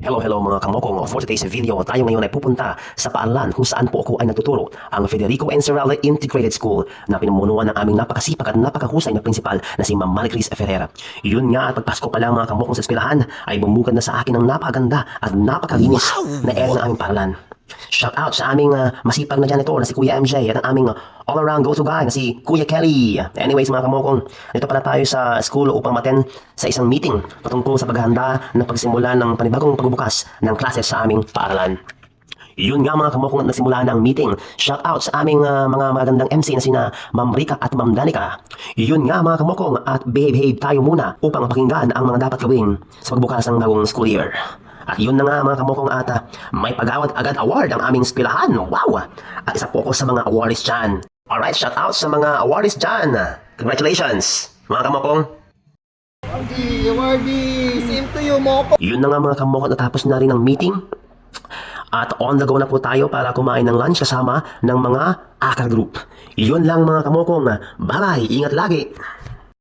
Hello mga kamokong. For today's video, tayo ngayon ay pupunta sa paaralan kung saan po ako ay nagtuturo, ang Federico Encerralde Integrated School na pinamumunuan ng aming napakasipag at napakahusay na prinsipal na si Ma'am Maricris Ferreira. Yun nga, at pagpasko pa lang mga kamokong sa eskwelahan ay bumukad na sa akin ang napakaganda at napakalinis na area ng aming paaralan. Shout out sa aming masipag na janitor na si Kuya MJ at ang aming all-around go-to guy na si Kuya Kelly. Anyways mga kamokong, dito pala tayo sa school upang maten sa isang meeting patungkol sa paghahanda ng pagsimula ng panibagong pagbubukas ng klase sa aming paaralan. Yun nga mga kamokong at nasimula na ang meeting. Shout out sa aming mga magandang MC na sina Ma'am Rika at Ma'am Danica. Yun nga mga kamokong, at behave tayo muna upang mapakinggan ang mga dapat gawin sa pagbukas ng bagong school year. At yun na nga mga kamokong, at may pag-award agad award ang aming eskwelahan. Wow! At isa po ako sa mga awardees dyan. Alright, shout out sa mga awardees dyan. Congratulations mga kamokong. Awardee! Same to you, Moko! Yun na nga mga kamokong, natapos na rin ang meeting. At on the go na po tayo para kumain ng lunch kasama ng mga AKA group. Yun lang mga kamokong. Bye-bye! Ingat lagi!